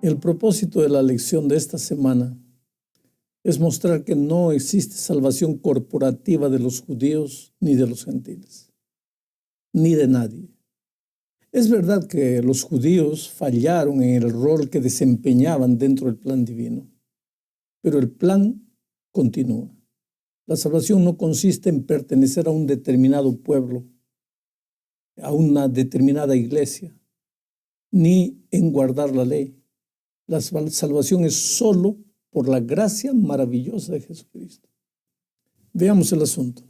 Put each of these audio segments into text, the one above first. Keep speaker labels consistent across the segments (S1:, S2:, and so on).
S1: El propósito de la lección de esta semana es mostrar que no existe salvación corporativa de los judíos ni de los gentiles, ni de nadie. Es verdad que los judíos fallaron en el rol que desempeñaban dentro del plan divino, pero el plan continúa. La salvación no consiste en pertenecer a un determinado pueblo, a una determinada iglesia, ni en guardar la ley. La salvación es solo por la gracia maravillosa de Jesucristo. Veamos el asunto.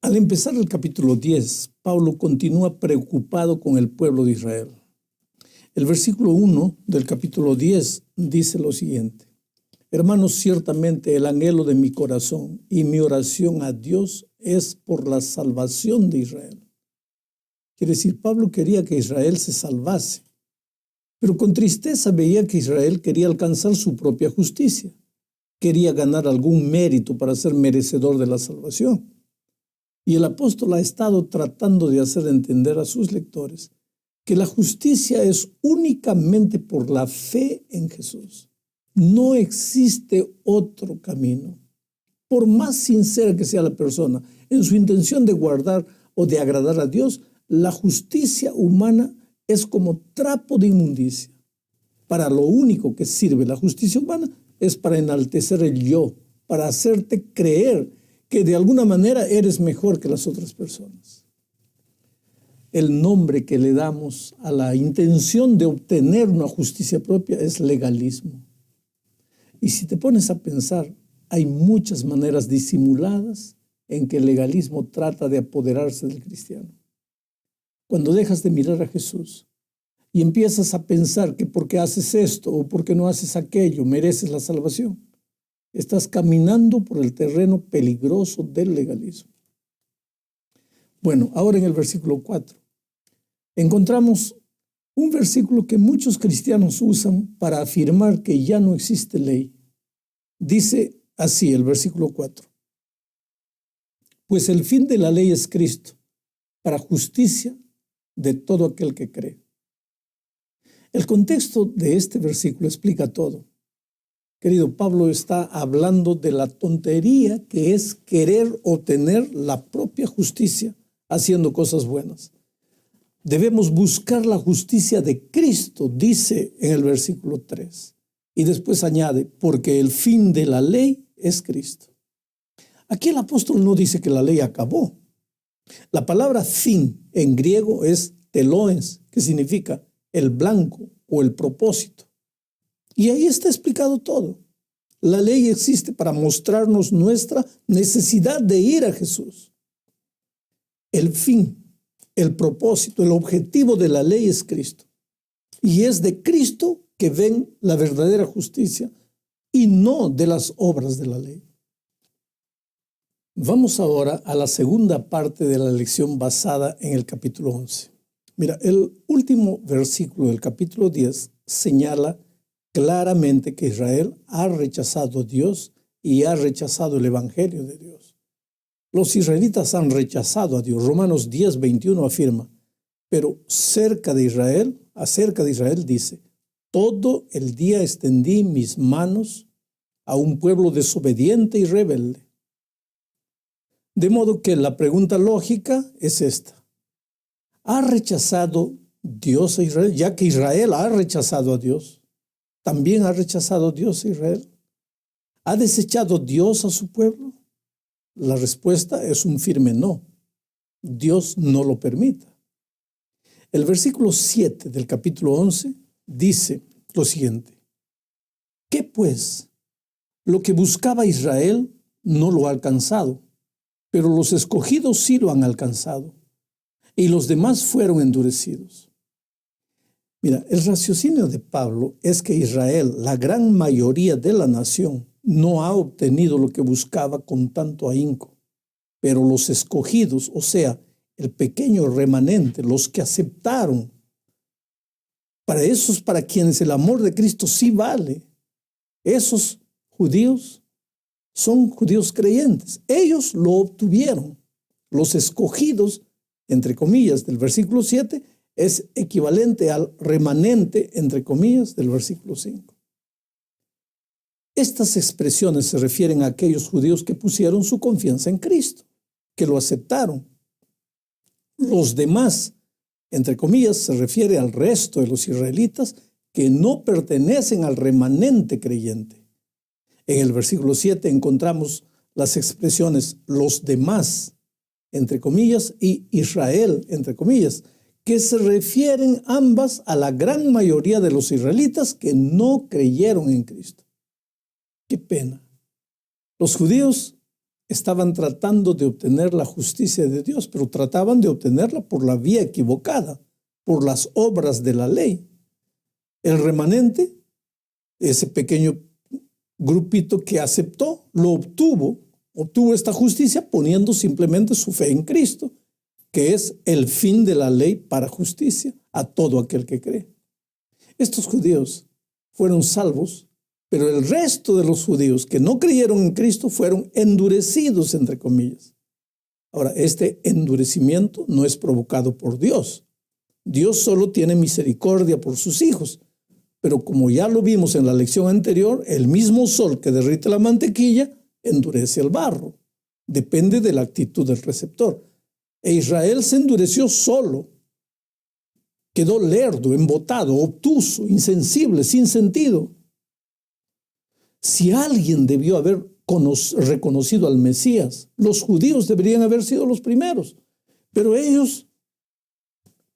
S1: Al empezar el capítulo 10, Pablo continúa preocupado con el pueblo de Israel. El versículo 1 del capítulo 10 dice lo siguiente: Hermanos, ciertamente el anhelo de mi corazón y mi oración a Dios es por la salvación de Israel. Quiere decir, Pablo quería que Israel se salvase, pero con tristeza veía que Israel quería alcanzar su propia justicia, quería ganar algún mérito para ser merecedor de la salvación. Y el apóstol ha estado tratando de hacer entender a sus lectores que la justicia es únicamente por la fe en Jesús. No existe otro camino. Por más sincera que sea la persona en su intención de guardar o de agradar a Dios, la justicia humana es como trapo de inmundicia. Para lo único que sirve la justicia humana es para enaltecer el yo, para hacerte creer que de alguna manera eres mejor que las otras personas. El nombre que le damos a la intención de obtener una justicia propia es legalismo. Y si te pones a pensar, hay muchas maneras disimuladas en que el legalismo trata de apoderarse del cristiano. Cuando dejas de mirar a Jesús y empiezas a pensar que porque haces esto o porque no haces aquello mereces la salvación, estás caminando por el terreno peligroso del legalismo. Bueno, ahora en el versículo 4 encontramos un versículo que muchos cristianos usan para afirmar que ya no existe ley. Dice así el versículo 4: Pues el fin de la ley es Cristo, para justicia de todo aquel que cree. El contexto de este versículo explica todo. Querido, Pablo está hablando de la tontería que es querer obtener la propia justicia haciendo cosas buenas. Debemos buscar la justicia de Cristo, dice en el versículo 3. Y después añade, porque el fin de la ley es Cristo. Aquí el apóstol no dice que la ley acabó. La palabra fin en griego es teloes, que significa el blanco o el propósito. Y ahí está explicado todo. La ley existe para mostrarnos nuestra necesidad de ir a Jesús. El fin, el propósito, el objetivo de la ley es Cristo. Y es de Cristo que ven la verdadera justicia y no de las obras de la ley. Vamos ahora a la segunda parte de la lección basada en el capítulo 11. Mira, el último versículo del capítulo 10 señala claramente que Israel ha rechazado a Dios y ha rechazado el evangelio de Dios. Los israelitas han rechazado a Dios. Romanos 10:21 afirma, pero acerca de Israel dice, todo el día extendí mis manos a un pueblo desobediente y rebelde. De modo que la pregunta lógica es esta: ¿ha rechazado Dios a Israel? Ya que Israel ha rechazado a Dios, ¿también ha rechazado Dios a Israel? ¿Ha desechado Dios a su pueblo? La respuesta es un firme no. Dios no lo permita. El versículo 7 del capítulo 11 dice lo siguiente: ¿qué pues? Lo que buscaba Israel no lo ha alcanzado, pero los escogidos sí lo han alcanzado, y los demás fueron endurecidos. Mira, el raciocinio de Pablo es que Israel, la gran mayoría de la nación, no ha obtenido lo que buscaba con tanto ahínco, pero los escogidos, o sea, el pequeño remanente, los que aceptaron, para quienes el amor de Cristo sí vale, esos judíos son judíos creyentes. Ellos lo obtuvieron. Los escogidos, entre comillas, del versículo 7, es equivalente al remanente, entre comillas, del versículo 5. Estas expresiones se refieren a aquellos judíos que pusieron su confianza en Cristo, que lo aceptaron. Los demás, entre comillas, se refiere al resto de los israelitas que no pertenecen al remanente creyente. En el versículo 7 encontramos las expresiones los demás, entre comillas, y Israel, entre comillas, que se refieren ambas a la gran mayoría de los israelitas que no creyeron en Cristo. ¡Qué pena! Los judíos estaban tratando de obtener la justicia de Dios, pero trataban de obtenerla por la vía equivocada, por las obras de la ley. El remanente, ese pequeño grupito que aceptó, lo obtuvo esta justicia poniendo simplemente su fe en Cristo, que es el fin de la ley para justicia a todo aquel que cree. Estos judíos fueron salvos, pero el resto de los judíos que no creyeron en Cristo fueron endurecidos, entre comillas. Ahora, este endurecimiento no es provocado por Dios. Dios solo tiene misericordia por sus hijos. Pero como ya lo vimos en la lección anterior, el mismo sol que derrite la mantequilla endurece el barro. Depende de la actitud del receptor. E Israel se endureció solo. Quedó lerdo, embotado, obtuso, insensible, sin sentido. Si alguien debió haber reconocido al Mesías, los judíos deberían haber sido los primeros. Pero ellos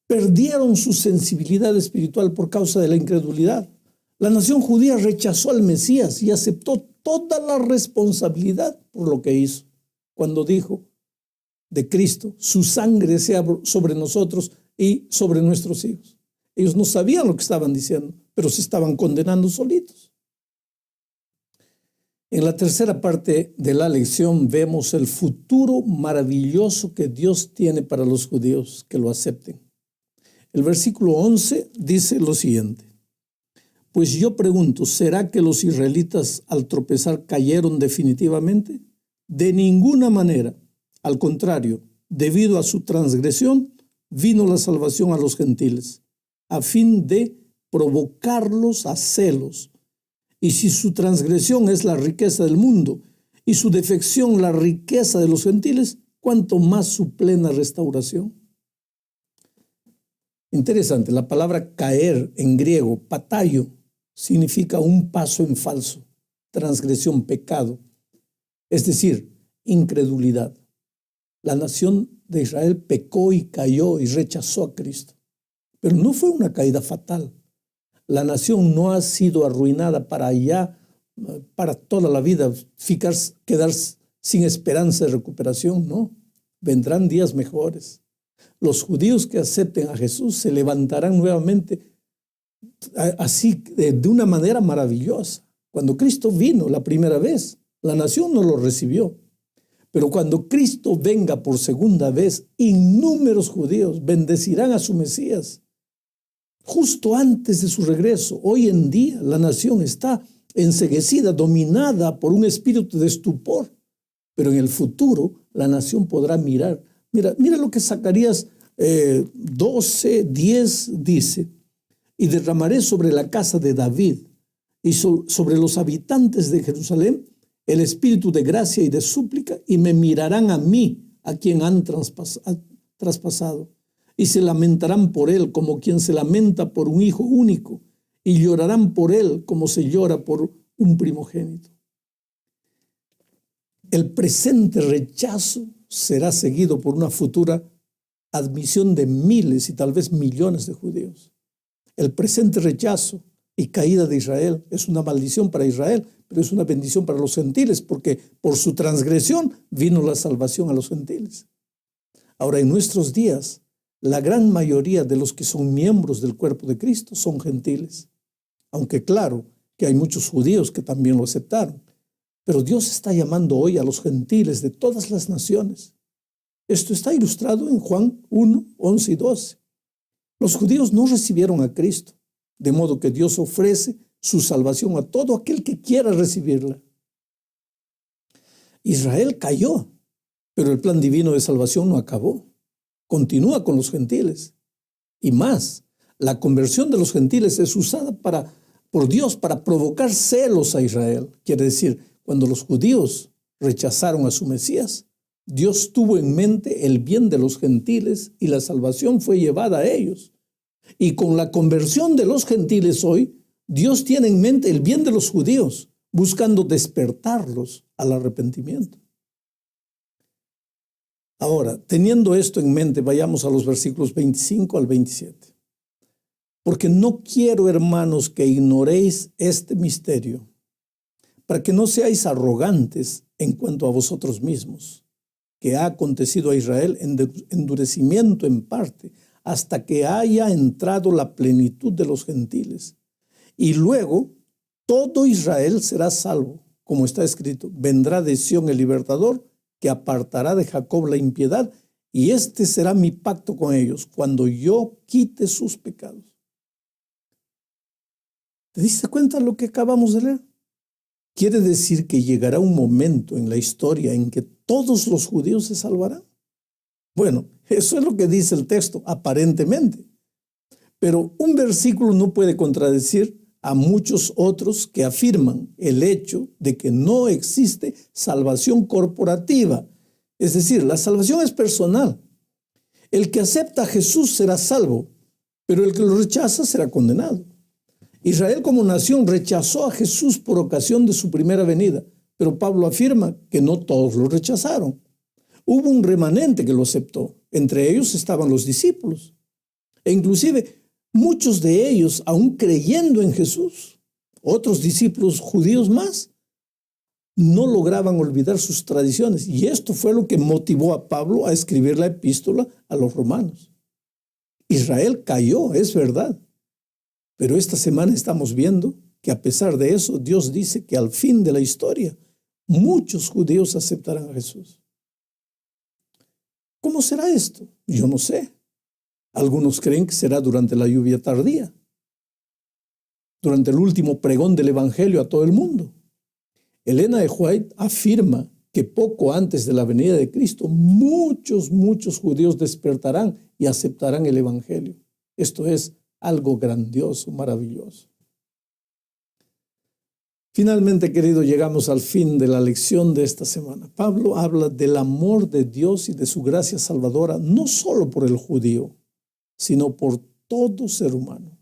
S1: perdieron su sensibilidad espiritual por causa de la incredulidad. La nación judía rechazó al Mesías y aceptó toda la responsabilidad por lo que hizo. Cuando dijo de Cristo, su sangre sea sobre nosotros y sobre nuestros hijos. Ellos no sabían lo que estaban diciendo, pero se estaban condenando solitos. En la tercera parte de la lección vemos el futuro maravilloso que Dios tiene para los judíos que lo acepten. El versículo 11 dice lo siguiente: pues yo pregunto, ¿será que los israelitas al tropezar cayeron definitivamente? De ninguna manera. Al contrario, debido a su transgresión, vino la salvación a los gentiles, a fin de provocarlos a celos. Y si su transgresión es la riqueza del mundo y su defección la riqueza de los gentiles, ¿cuánto más su plena restauración? Interesante, la palabra caer en griego, patayo, significa un paso en falso, transgresión, pecado, es decir, incredulidad. La nación de Israel pecó y cayó y rechazó a Cristo, pero no fue una caída fatal. La nación no ha sido arruinada para toda la vida, quedar sin esperanza de recuperación, no. Vendrán días mejores. Los judíos que acepten a Jesús se levantarán nuevamente así de una manera maravillosa. Cuando Cristo vino la primera vez, la nación no lo recibió. Pero cuando Cristo venga por segunda vez, innúmeros judíos bendecirán a su Mesías. Justo antes de su regreso, hoy en día la nación está enceguecida, dominada por un espíritu de estupor. Pero en el futuro la nación podrá mirar. Mira lo que Zacarías 12:10 dice: y derramaré sobre la casa de David y sobre los habitantes de Jerusalén el espíritu de gracia y de súplica, y me mirarán a mí, a quien han traspasado, y se lamentarán por él como quien se lamenta por un hijo único, y llorarán por él como se llora por un primogénito. El presente rechazo será seguido por una futura admisión de miles y tal vez millones de judíos. El presente rechazo y caída de Israel es una maldición para Israel, pero es una bendición para los gentiles, porque por su transgresión vino la salvación a los gentiles. Ahora, en nuestros días, la gran mayoría de los que son miembros del cuerpo de Cristo son gentiles. Aunque claro que hay muchos judíos que también lo aceptaron. Pero Dios está llamando hoy a los gentiles de todas las naciones. Esto está ilustrado en Juan 1, 11 y 12. Los judíos no recibieron a Cristo, de modo que Dios ofrece su salvación a todo aquel que quiera recibirla. Israel cayó, pero el plan divino de salvación no acabó. Continúa con los gentiles. Y más, la conversión de los gentiles es usada por Dios para provocar celos a Israel. Quiere decir, cuando los judíos rechazaron a su Mesías, Dios tuvo en mente el bien de los gentiles y la salvación fue llevada a ellos. Y con la conversión de los gentiles hoy, Dios tiene en mente el bien de los judíos, buscando despertarlos al arrepentimiento. Ahora, teniendo esto en mente, vayamos a los versículos 25 al 27. Porque no quiero, hermanos, que ignoréis este misterio, para que no seáis arrogantes en cuanto a vosotros mismos, que ha acontecido a Israel endurecimiento en parte, hasta que haya entrado la plenitud de los gentiles. Y luego todo Israel será salvo, como está escrito, vendrá de Sión el libertador, que apartará de Jacob la impiedad, y este será mi pacto con ellos, cuando yo quite sus pecados. ¿Te diste cuenta de lo que acabamos de leer? Quiere decir que llegará un momento en la historia en que todos los judíos se salvarán. Bueno, eso es lo que dice el texto, aparentemente. Pero un versículo no puede contradecir a muchos otros que afirman el hecho de que no existe salvación corporativa. Es decir, la salvación es personal. El que acepta a Jesús será salvo, pero el que lo rechaza será condenado. Israel como nación rechazó a Jesús por ocasión de su primera venida, pero Pablo afirma que no todos lo rechazaron. Hubo un remanente que lo aceptó. Entre ellos estaban los discípulos. E inclusive muchos de ellos aún creyendo en Jesús. Otros discípulos judíos más no lograban olvidar sus tradiciones. Y esto fue lo que motivó a Pablo a escribir la epístola a los romanos. Israel cayó, es verdad. Pero esta semana estamos viendo que a pesar de eso, Dios dice que al fin de la historia, muchos judíos aceptarán a Jesús. ¿Cómo será esto? Yo no sé. Algunos creen que será durante la lluvia tardía, durante el último pregón del Evangelio a todo el mundo. Elena de White afirma que poco antes de la venida de Cristo, muchos judíos despertarán y aceptarán el Evangelio. Esto es algo grandioso, maravilloso. Finalmente, querido, llegamos al fin de la lección de esta semana. Pablo habla del amor de Dios y de su gracia salvadora, no solo por el judío, sino por todo ser humano.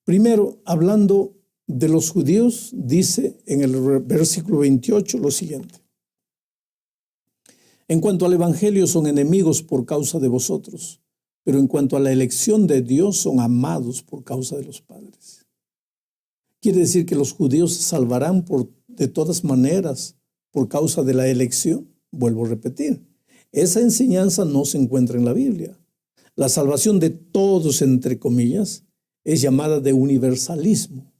S1: Primero, hablando de los judíos, dice en el versículo 28 lo siguiente. En cuanto al evangelio, son enemigos por causa de vosotros, pero en cuanto a la elección de Dios, son amados por causa de los padres. Quiere decir que los judíos se salvarán de todas maneras por causa de la elección. Vuelvo a repetir, esa enseñanza no se encuentra en la Biblia. La salvación de todos, entre comillas, es llamada de universalismo.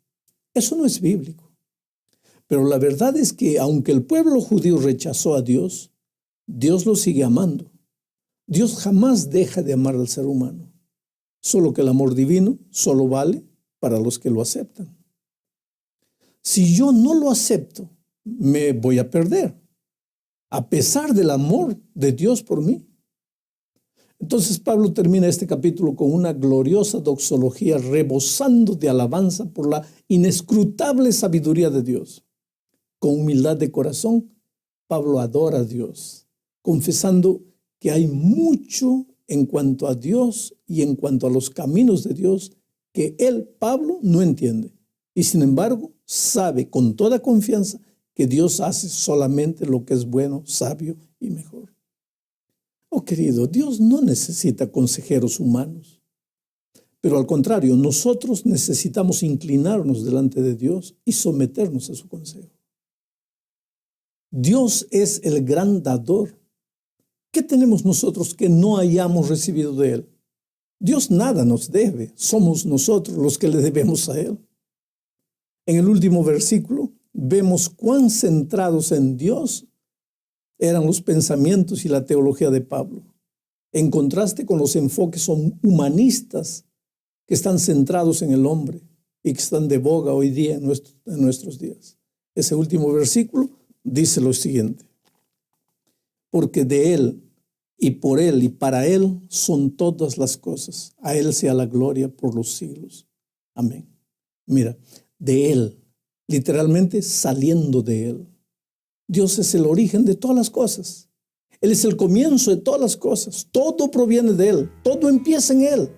S1: Eso no es bíblico. Pero la verdad es que aunque el pueblo judío rechazó a Dios, Dios lo sigue amando. Dios jamás deja de amar al ser humano. Solo que el amor divino solo vale para los que lo aceptan. Si yo no lo acepto, me voy a perder, a pesar del amor de Dios por mí. Entonces Pablo termina este capítulo con una gloriosa doxología rebosando de alabanza por la inescrutable sabiduría de Dios. Con humildad de corazón, Pablo adora a Dios, confesando que hay mucho en cuanto a Dios y en cuanto a los caminos de Dios que él, Pablo, no entiende. Y sin embargo, sabe con toda confianza que Dios hace solamente lo que es bueno, sabio y mejor. Oh, querido, Dios no necesita consejeros humanos. Pero al contrario, nosotros necesitamos inclinarnos delante de Dios y someternos a su consejo. Dios es el gran dador. ¿Qué tenemos nosotros que no hayamos recibido de Él? Dios nada nos debe. Somos nosotros los que le debemos a Él. En el último versículo vemos cuán centrados en Dios eran los pensamientos y la teología de Pablo, en contraste con los enfoques humanistas que están centrados en el hombre y que están de boga hoy día en nuestros días. Ese último versículo dice lo siguiente: porque de Él y por Él y para Él son todas las cosas. A Él sea la gloria por los siglos. Amén. Mira, de Él, literalmente saliendo de Él. Dios es el origen de todas las cosas. Él es el comienzo de todas las cosas. Todo proviene de Él. Todo empieza en Él.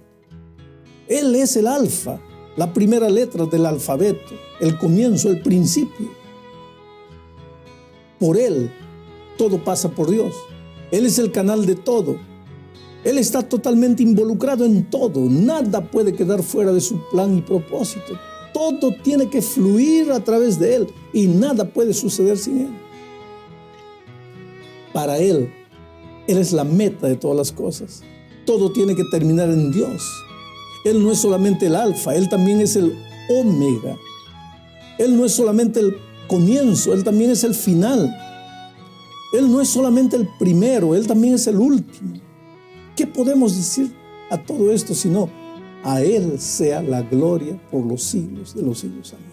S1: Él es el alfa, la primera letra del alfabeto, el comienzo, el principio. Por Él, todo pasa por Dios. Él es el canal de todo. Él está totalmente involucrado en todo. Nada puede quedar fuera de su plan y propósito. Todo tiene que fluir a través de Él y nada puede suceder sin Él. Para Él es la meta de todas las cosas. Todo tiene que terminar en Dios. Él no es solamente el alfa, Él también es el omega. Él no es solamente el comienzo, Él también es el final. Él no es solamente el primero, Él también es el último. ¿Qué podemos decir a todo esto sino a Él sea la gloria por los siglos de los siglos? Amén.